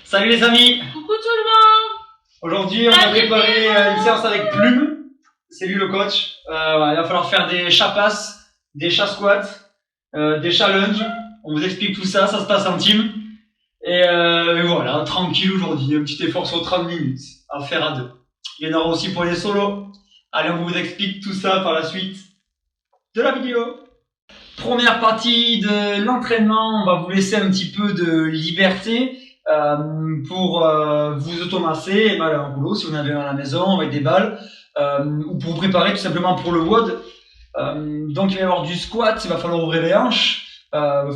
Salut les amis. Coucou tout le monde. Aujourd'hui on a préparé une séance avec Plume. C'est lui le coach. Voilà, il va falloir faire des chats passes, des chats squats, des challenges. On vous explique tout ça, ça se passe en team. Et voilà, tranquille aujourd'hui, un petit effort sur 30 minutes à faire à deux. Il y en aura aussi pour les solos. Allez, on vous explique tout ça par la suite de la vidéo. Première partie de l'entraînement, on va vous laisser un petit peu de liberté pour vous automasser et mal à un rouleau si vous en avez un à la maison avec des balles ou pour vous préparer tout simplement pour le WOD. Donc il va y avoir du squat, il va falloir ouvrir les hanches,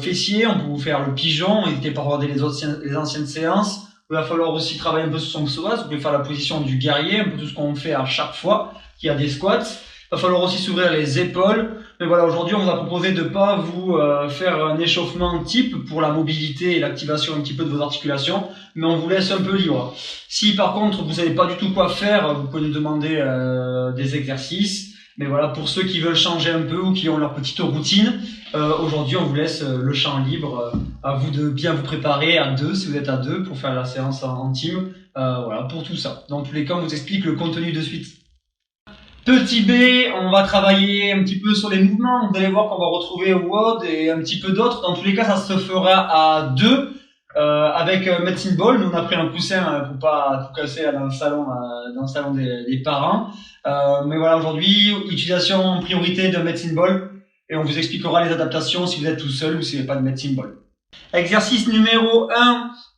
fessiers, on peut vous faire le pigeon, n'hésitez pas à regarder les anciennes séances. Il va falloir aussi travailler un peu sur son psoas, vous pouvez faire la position du guerrier, un peu tout ce qu'on fait à chaque fois qu'il y a des squats. Il va falloir aussi s'ouvrir les épaules. Mais voilà, aujourd'hui, on vous a proposé de pas vous faire un échauffement type pour la mobilité et l'activation un petit peu de vos articulations, mais on vous laisse un peu libre. Si par contre, vous savez pas du tout quoi faire, vous pouvez nous demander des exercices. Mais voilà, pour ceux qui veulent changer un peu ou qui ont leur petite routine, aujourd'hui, on vous laisse le champ libre. À vous de bien vous préparer à deux, si vous êtes à deux, pour faire la séance en team. Voilà, pour tout ça. Dans tous les cas, on vous explique le contenu de suite. Petit B, on va travailler un petit peu sur les mouvements. Vous allez voir qu'on va retrouver WOD et un petit peu d'autres. Dans tous les cas, ça se fera à deux avec Medicine Ball. Nous, on a pris un coussin pour pas tout casser dans le salon des parents. Mais voilà, aujourd'hui, utilisation en priorité de Medicine Ball et on vous expliquera les adaptations si vous êtes tout seul ou si vous n'avez pas de Medicine Ball. Exercice numéro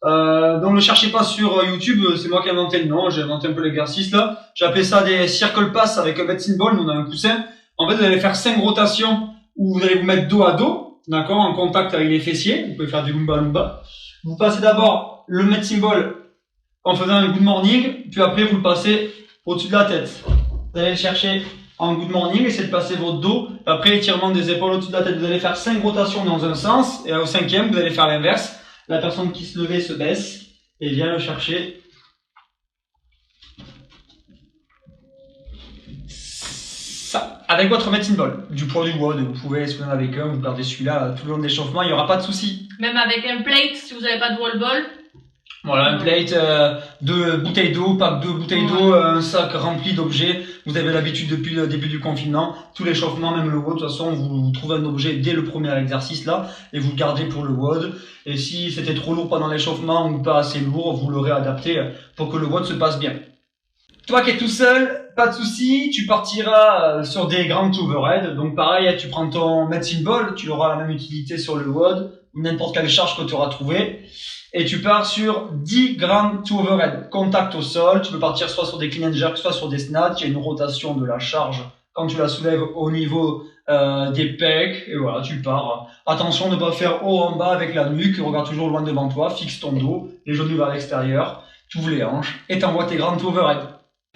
1, donc ne cherchez pas sur YouTube, c'est moi qui ai inventé le nom, j'ai inventé un peu l'exercice là. J'ai appelé ça des circle pass avec un medicine ball, nous on a un coussin. En fait vous allez faire 5 rotations où vous allez vous mettre dos à dos, d'accord, en contact avec les fessiers, vous pouvez faire du lumba lumba. Vous passez d'abord le medicine ball en faisant un good morning, puis après vous le passez au-dessus de la tête. Vous allez le chercher en good morning, essayez de passer votre dos, après étirement des épaules au-dessus de la tête, vous allez faire 5 rotations dans un sens, et au 5e, vous allez faire l'inverse. La personne qui se levait se baisse, et vient le chercher. Ça, avec votre medicine ball, du poids du WOD, vous pouvez, si vous en avez qu'un, vous gardez celui-là tout le long de l'échauffement, il n'y aura pas de souci. Même avec un plate, si vous n'avez pas de wall ball. Voilà, un plate, 2 bouteilles d'eau, pas 2 bouteilles d'eau, un sac rempli d'objets. Vous avez l'habitude depuis le début du confinement. Tout l'échauffement, même le WOD, de toute façon, vous trouvez un objet dès le premier exercice là, et vous le gardez pour le WOD. Et si c'était trop lourd pendant l'échauffement ou pas assez lourd, vous l'aurez adapté pour que le WOD se passe bien. Toi qui es tout seul, pas de souci, tu partiras sur des grands overhead. Donc pareil, tu prends ton medicine ball, tu auras la même utilité sur le WOD, ou n'importe quelle charge que tu auras trouvé. Et tu pars sur 10 grands to overhead, contact au sol. Tu peux partir soit sur des clean and jerk, soit sur des snatchs. Il y a une rotation de la charge quand tu la soulèves au niveau des pecs. Et voilà, tu pars. Attention de ne pas faire haut en bas avec la nuque. Regarde toujours loin devant toi, fixe ton dos, les genoux vers l'extérieur. Tu ouvres les hanches et t'envoies tes grands to overhead.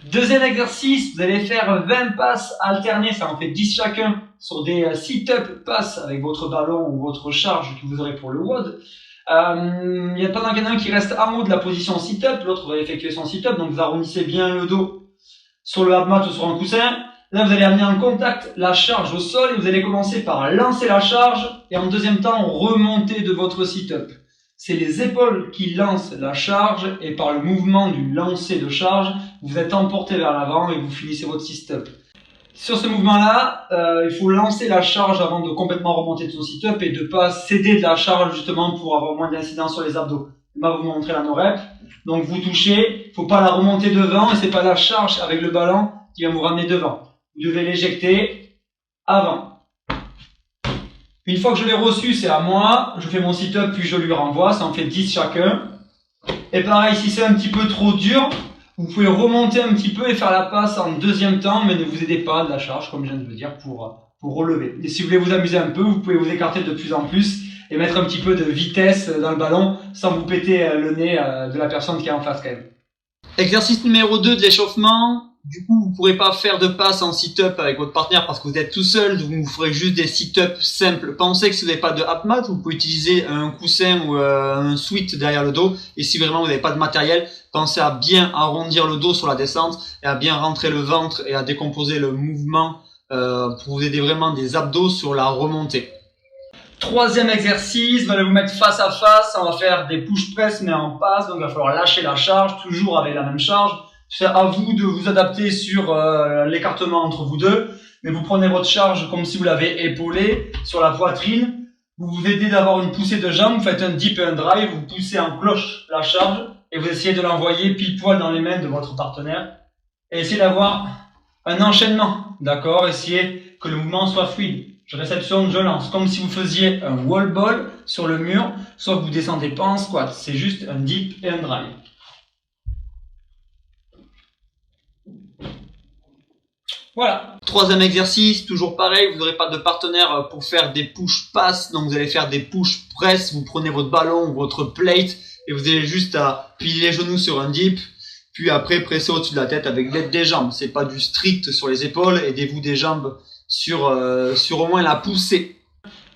Deuxième exercice, vous allez faire 20 passes alternées, ça en fait 10 chacun, sur des sit-up passes avec votre ballon ou votre charge que vous aurez pour le WOD. Il y a pendant qu'il y en a un qui reste en haut de la position sit-up, l'autre va effectuer son sit-up, donc vous arrondissez bien le dos sur le hard mat ou sur un coussin. Là vous allez amener en contact la charge au sol et vous allez commencer par lancer la charge et en deuxième temps remonter de votre sit-up. C'est les épaules qui lancent la charge et par le mouvement du lancer de charge, vous êtes emporté vers l'avant et vous finissez votre sit-up. Sur ce mouvement-là, il faut lancer la charge avant de complètement remonter de son sit-up et de pas céder de la charge justement pour avoir moins d'incidence sur les abdos. On va vous montrer la no-rep. Donc vous touchez, faut pas la remonter devant et c'est pas la charge avec le ballon qui va vous ramener devant. Vous devez l'éjecter avant. Une fois que je l'ai reçu, c'est à moi. Je fais mon sit-up puis je lui renvoie. Ça en fait 10 chacun. Et pareil, si c'est un petit peu trop dur, vous pouvez remonter un petit peu et faire la passe en deuxième temps, mais ne vous aidez pas de la charge, comme je viens de le dire, pour relever. Et si vous voulez vous amuser un peu, vous pouvez vous écarter de plus en plus et mettre un petit peu de vitesse dans le ballon sans vous péter le nez de la personne qui est en face quand même. Exercice numéro 2 de l'échauffement. Du coup, vous ne pourrez pas faire de passe en sit-up avec votre partenaire parce que vous êtes tout seul, donc vous ferez juste des sit-up simples. Pensez que si vous n'avez pas de hap mat, vous pouvez utiliser un coussin ou un sweat derrière le dos. Et si vraiment vous n'avez pas de matériel, pensez à bien arrondir le dos sur la descente et à bien rentrer le ventre et à décomposer le mouvement pour vous aider vraiment des abdos sur la remontée. Troisième exercice, vous allez vous mettre face à face, on va faire des push press mais en passe, donc il va falloir lâcher la charge, toujours avec la même charge. C'est à vous de vous adapter sur l'écartement entre vous deux, mais vous prenez votre charge comme si vous l'avez épaulée sur la poitrine. Vous vous aidez d'avoir une poussée de jambe, vous faites un dip et un drive, vous poussez en cloche la charge et vous essayez de l'envoyer pile poil dans les mains de votre partenaire. Et essayez d'avoir un enchaînement, d'accord? Essayez que le mouvement soit fluide. Je réceptionne, je lance, comme si vous faisiez un wall ball sur le mur, soit que vous descendez pas en squat. C'est juste un dip et un drive. Voilà. Troisième exercice, toujours pareil, vous n'aurez pas de partenaire pour faire des push-pass, donc vous allez faire des push-press, vous prenez votre ballon ou votre plate et vous avez juste à plier les genoux sur un dip, puis après presser au-dessus de la tête avec l'aide des jambes. C'est pas du strict sur les épaules, aidez-vous des jambes sur au moins la poussée.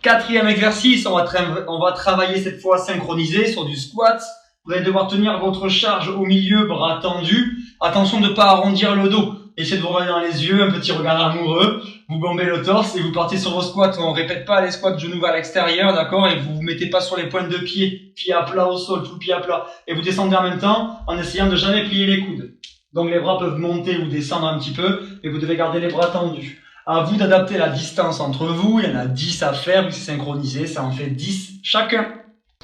Quatrième exercice, on va travailler cette fois synchronisé sur du squat. Vous allez devoir tenir votre charge au milieu, bras tendus. Attention de ne pas arrondir le dos. Essayez de vous regarder dans les yeux, un petit regard amoureux. Vous bombez le torse et vous partez sur vos squats. On répète pas les squats genoux vers l'extérieur, d'accord? Et vous vous mettez pas sur les pointes de pied, pied à plat au sol, tout le pied à plat. Et vous descendez en même temps en essayant de jamais plier les coudes. Donc les bras peuvent monter ou descendre un petit peu, mais vous devez garder les bras tendus. À vous d'adapter la distance entre vous. Il y en a 10 à faire, vu que c'est synchronisé, ça en fait 10 chacun.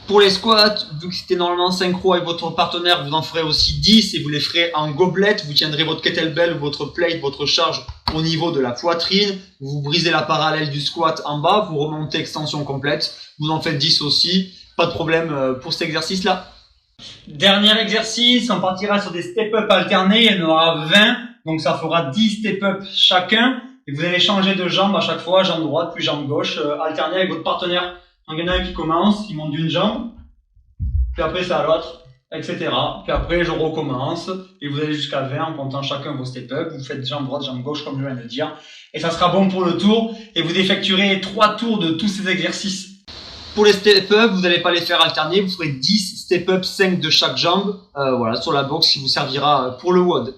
Pour les squats, vu que c'était normalement synchro avec votre partenaire, vous en ferez aussi 10 et vous les ferez en gobelette. Vous tiendrez votre kettlebell, votre plate, votre charge au niveau de la poitrine. Vous brisez la parallèle du squat en bas, vous remontez extension complète. Vous en faites 10 aussi, pas de problème pour cet exercice-là. Dernier exercice, on partira sur des step-up alternés, il y en aura 20, donc ça fera 10 step-up chacun. Et vous allez changer de jambe à chaque fois, jambe droite puis jambe gauche, alterner avec votre partenaire. Donc il y en a un qui commence, il monte d'une jambe, puis après c'est à l'autre, etc. Puis après je recommence, et vous allez jusqu'à 20 en comptant chacun vos step-up. Vous faites jambe droite, jambe gauche comme je viens de le dire. Et ça sera bon pour le tour, et vous effectuerez 3 tours de tous ces exercices. Pour les step-up, vous n'allez pas les faire alterner, vous ferez 10 step-up, 5 de chaque jambe, voilà, sur la box qui vous servira pour le WOD.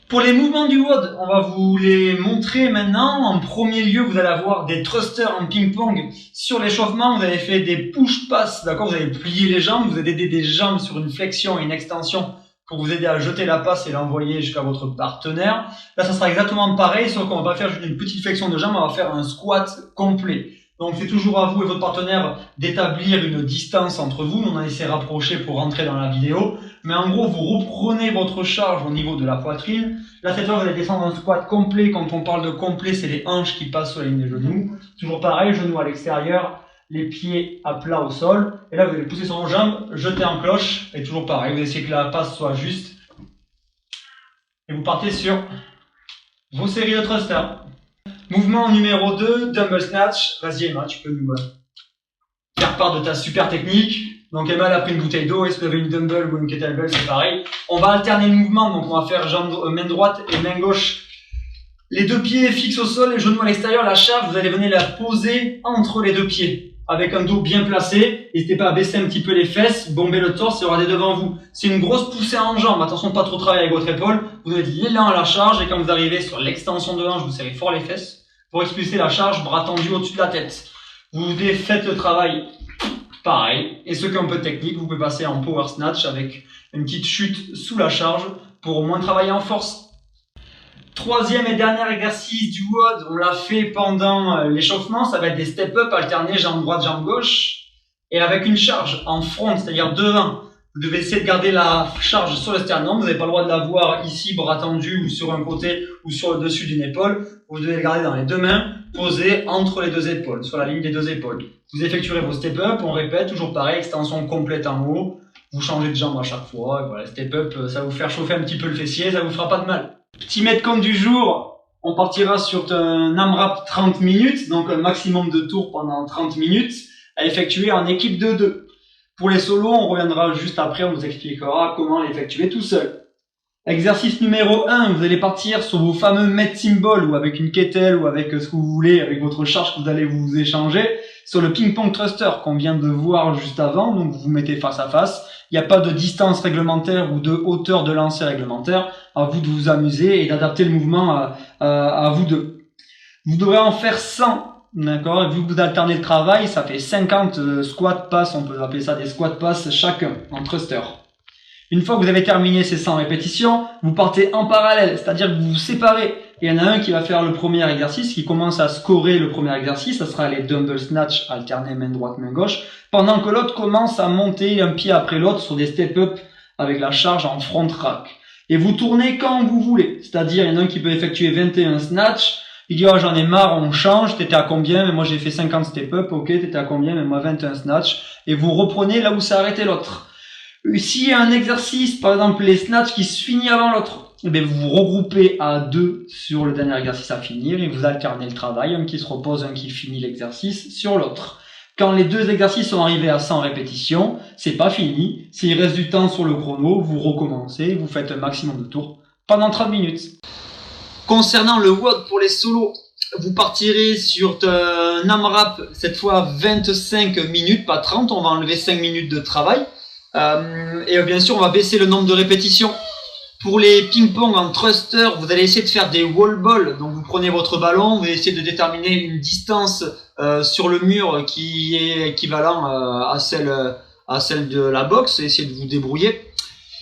Pour les mouvements du WOD, on va vous les montrer maintenant. En premier lieu, vous allez avoir des thrusters en ping-pong. Sur l'échauffement, vous avez fait des push-pass, d'accord? Vous allez plier les jambes, vous allez aider des jambes sur une flexion et une extension pour vous aider à jeter la passe et l'envoyer jusqu'à votre partenaire. Là, ça sera exactement pareil, sauf qu'on va pas faire juste une petite flexion de jambes, on va faire un squat complet. Donc c'est toujours à vous et votre partenaire d'établir une distance entre vous. On a essayé de rapprocher pour rentrer dans la vidéo. Mais en gros, vous reprenez votre charge au niveau de la poitrine. Là, cette fois, vous allez descendre un squat complet. Quand on parle de complet, c'est les hanches qui passent sur la ligne des genoux. Toujours pareil, genoux à l'extérieur, les pieds à plat au sol. Et là, vous allez pousser sur vos jambes, jeter en cloche. Et toujours pareil, vous essayez que la passe soit juste. Et vous partez sur vos séries de thrusters. Mouvement numéro 2, dumbbell snatch. Vas-y Emma, tu peux nous faire part de ta super technique. Donc Emma elle a pris une bouteille d'eau, et si vous avez une dumbbell ou une kettlebell, c'est pareil. On va alterner le mouvement, donc on va faire main droite et main gauche. Les deux pieds fixes au sol, les genoux à l'extérieur, la charge, vous allez venir la poser entre les deux pieds. Avec un dos bien placé, n'hésitez pas à baisser un petit peu les fesses, bomber le torse et regarder devant vous. C'est une grosse poussée en jambes, attention de pas trop travailler avec votre épaule. Vous avez de l'élan à la charge et quand vous arrivez sur l'extension de hanche, vous serrez fort les fesses pour expulser la charge, bras tendus au-dessus de la tête. Vous faites le travail pareil. Et ceux qui ont un peu de technique, vous pouvez passer en power snatch avec une petite chute sous la charge pour au moins travailler en force. Troisième et dernier exercice du WOD, on l'a fait pendant l'échauffement, ça va être des step-up alternés, jambe droite, jambe gauche, et avec une charge en front, c'est-à-dire devant. Vous devez essayer de garder la charge sur le sternum, vous n'avez pas le droit de la voir ici, bras tendus, ou sur un côté, ou sur le dessus d'une épaule. Vous devez le garder dans les deux mains, posé entre les deux épaules, sur la ligne des deux épaules. Vous effectuerez vos step-up, on répète, toujours pareil, extension complète en haut, vous changez de jambe à chaque fois, et voilà, step-up, ça va vous faire chauffer un petit peu le fessier, ça vous fera pas de mal. Petit metcon du jour, on partira sur un AMRAP 30 minutes, donc un maximum de tours pendant 30 minutes, à effectuer en équipe de 2. Pour les solos, on reviendra juste après, on vous expliquera comment l'effectuer tout seul. Exercice numéro 1, vous allez partir sur vos fameux med symbols ou avec une kettle ou avec ce que vous voulez, avec votre charge que vous allez vous échanger, sur le ping-pong thruster qu'on vient de voir juste avant, donc vous vous mettez face à face. Il n'y a pas de distance réglementaire ou de hauteur de lancer réglementaire. À vous de vous amuser et d'adapter le mouvement à vous deux. Vous devrez en faire 100 D'accord? Et vu que vous alternez le travail, ça fait 50 squat pass, on peut appeler ça des squat pass chacun, en thruster. Une fois que vous avez terminé ces 100 répétitions, vous partez en parallèle, c'est-à-dire que vous vous séparez. Il y en a un qui va faire le premier exercice, qui commence à scorer le premier exercice, ça sera les dumbbell snatch alternés main droite, main gauche, pendant que l'autre commence à monter un pied après l'autre sur des step-up avec la charge en front rack. Et vous tournez quand vous voulez, c'est-à-dire il y en a un qui peut effectuer 21 snatch, il dit oh j'en ai marre, on change, t'étais à combien? Mais moi j'ai fait 50 step-up, ok, t'étais à combien? Mais moi 21 snatch, et vous reprenez là où s'est arrêté l'autre. S'il y a un exercice, par exemple les snatchs qui se finit avant l'autre, eh bien vous vous regroupez à 2 sur le dernier exercice à finir et vous alternez le travail, un qui se repose, un qui finit l'exercice sur l'autre. Quand les 2 exercices sont arrivés à 100 répétitions, c'est pas fini. S'il reste du temps sur le chrono, vous recommencez, vous faites un maximum de tours pendant 30 minutes. Concernant le WOD pour les solos, vous partirez sur un AMRAP, cette fois 25 minutes, pas 30, on va enlever 5 minutes de travail. Et bien sûr on va baisser le nombre de répétitions. Pour les ping-pong en thruster, vous allez essayer de faire des wall balls. Donc vous prenez votre ballon, vous essayez de déterminer une distance sur le mur qui est équivalent à celle de la boxe, essayez de vous débrouiller.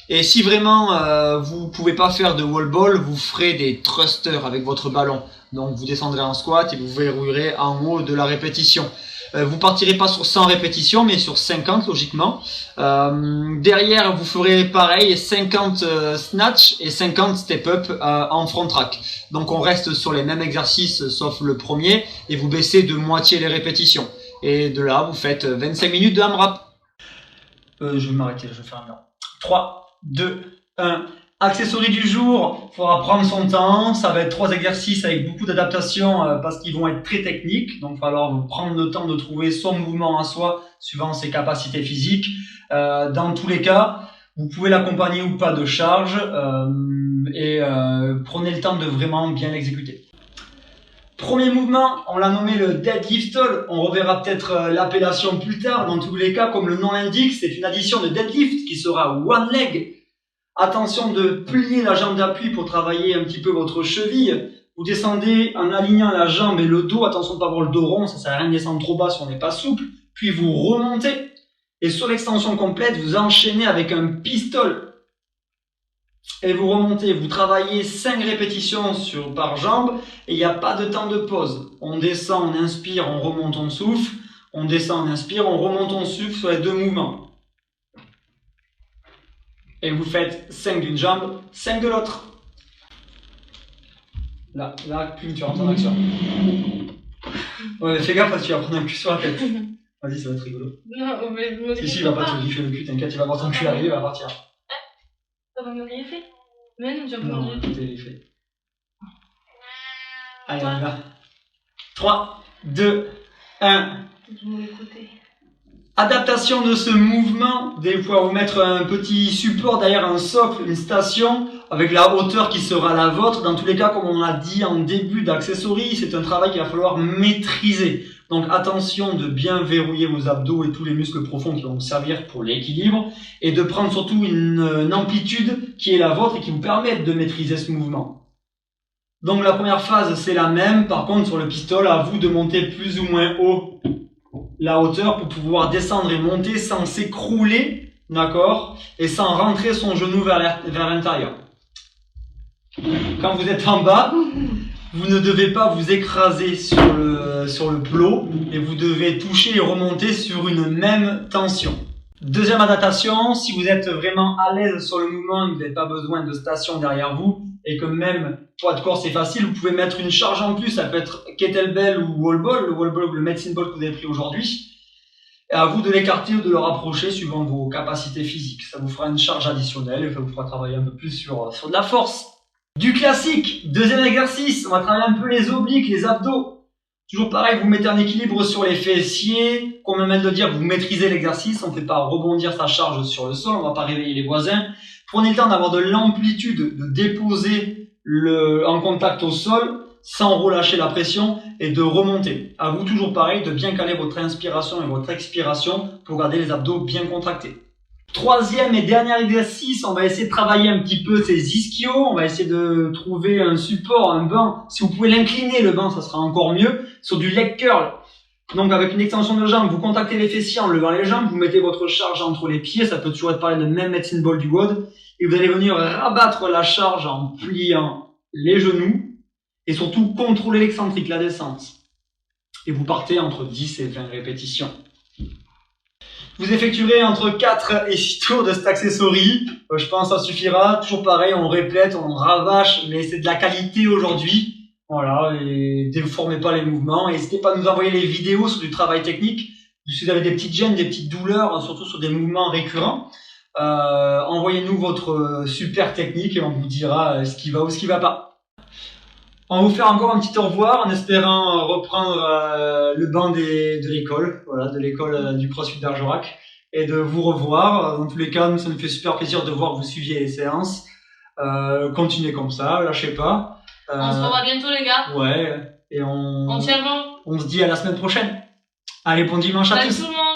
Et si vraiment vous pouvez pas faire de wall ball, vous ferez des thrusters avec votre ballon. Donc vous descendrez en squat et vous verrouillerez en haut de la répétition. Vous partirez pas sur 100 répétitions mais sur 50 logiquement. Derrière vous ferez pareil 50 snatch et 50 step up en front rack. Donc on reste sur les mêmes exercices sauf le premier et vous baissez de moitié les répétitions. Et de là vous faites 25 minutes de AMRAP. Je vais m'arrêter, je vais faire un mur. 3, 2, 1. Accessoires du jour, il faudra prendre son temps, ça va être 3 exercices avec beaucoup d'adaptation parce qu'ils vont être très techniques, donc il va falloir prendre le temps de trouver son mouvement à soi suivant ses capacités physiques. Dans tous les cas, vous pouvez l'accompagner ou pas de charge et prenez le temps de vraiment bien l'exécuter. Premier mouvement, on l'a nommé le deadlift all, on reverra peut-être l'appellation plus tard, dans tous les cas comme le nom l'indique, c'est une addition de deadlift qui sera one leg. Attention de plier la jambe d'appui pour travailler un petit peu votre cheville. Vous descendez en alignant la jambe et le dos. Attention de ne pas avoir le dos rond, ça sert à rien de descendre trop bas si on n'est pas souple. Puis vous remontez. Et sur l'extension complète, vous enchaînez avec un pistol. Et vous remontez. Vous travaillez 5 répétitions par jambe. Et il n'y a pas de temps de pause. On descend, on inspire, on remonte, on souffle. On descend, on inspire, on remonte, on souffle sur les 2 mouvements. Et vous faites 5 d'une jambe, 5 de l'autre. Là, plus tu rentres en action. Ouais, fais gaffe parce que tu vas prendre un cul sur la tête. Vas-y, ça va être rigolo. Non, mais je me Si, il va pas te griffer le cul, t'inquiète, il va voir ton cul arriver, il va partir. Ça va me griffer? Mais non, tu vas pas Non, me griffer. tout est fait. Allez, on y va. 3, 2, 1. Du mauvais côté. Adaptation de ce mouvement, des fois vous mettre un petit support derrière un socle, une station, avec la hauteur qui sera la vôtre. Dans tous les cas, comme on l'a dit en début d'accessories, c'est un travail qu'il va falloir maîtriser. Donc attention de bien verrouiller vos abdos et tous les muscles profonds qui vont vous servir pour l'équilibre, et de prendre surtout une amplitude qui est la vôtre et qui vous permet de maîtriser ce mouvement. Donc la première phase c'est la même, par contre sur le pistolet, à vous de monter plus ou moins haut la hauteur pour pouvoir descendre et monter sans s'écrouler, d'accord, et sans rentrer son genou vers l'intérieur. Quand vous êtes en bas, vous ne devez pas vous écraser sur le plot et vous devez toucher et remonter sur une même tension. Deuxième adaptation, si vous êtes vraiment à l'aise sur le mouvement et que vous n'avez pas besoin de station derrière vous et que même poids de corps c'est facile, vous pouvez mettre une charge en plus, ça peut être kettlebell ou wall ball, le wall ball ou le medicine ball que vous avez pris aujourd'hui. Et à vous de l'écarter ou de le rapprocher suivant vos capacités physiques. Ça vous fera une charge additionnelle et ça vous fera travailler un peu plus sur de la force. Du classique, deuxième exercice, on va travailler un peu les obliques, les abdos. Toujours pareil, vous mettez un équilibre sur les fessiers, comme on vient de le dire, vous maîtrisez l'exercice, on ne fait pas rebondir sa charge sur le sol, on ne va pas réveiller les voisins. Prenez le temps d'avoir de l'amplitude, de déposer en contact au sol, sans relâcher la pression, et de remonter. À vous toujours pareil, de bien caler votre inspiration et votre expiration pour garder les abdos bien contractés. Troisième et dernier exercice, on va essayer de travailler un petit peu ces ischios. On va essayer de trouver un support, un banc. Si vous pouvez l'incliner, le banc, ça sera encore mieux. Sur du leg curl. Donc avec une extension de jambe, vous contactez les fessiers en levant les jambes. Vous mettez votre charge entre les pieds. Ça peut toujours être pareil de même medicine ball du WOD. Et vous allez venir rabattre la charge en pliant les genoux. Et surtout contrôler l'excentrique, la descente. Et vous partez entre 10 et 20 répétitions. Vous effectuerez entre 4 et 6 tours de cet accessory. Je pense que ça suffira. Toujours pareil, on répète, on rabâche, mais c'est de la qualité aujourd'hui. Voilà, et déformez pas les mouvements. N'hésitez pas à nous envoyer les vidéos sur du travail technique. Si vous avez des petites gênes, des petites douleurs, surtout sur des mouvements récurrents, envoyez-nous votre super technique et on vous dira ce qui va ou ce qui va pas. On va vous faire encore un petit au revoir en espérant reprendre le banc de l'école, voilà, de l'école du CrossFit Bergerac, et de vous revoir. Dans tous les cas, ça nous fait super plaisir de voir que vous suiviez les séances. Continuez comme ça, lâchez pas. On se revoit bientôt, les gars. Ouais, et On tient bon. on se dit à la semaine prochaine. Allez, bon dimanche à Salut tous. tout le monde.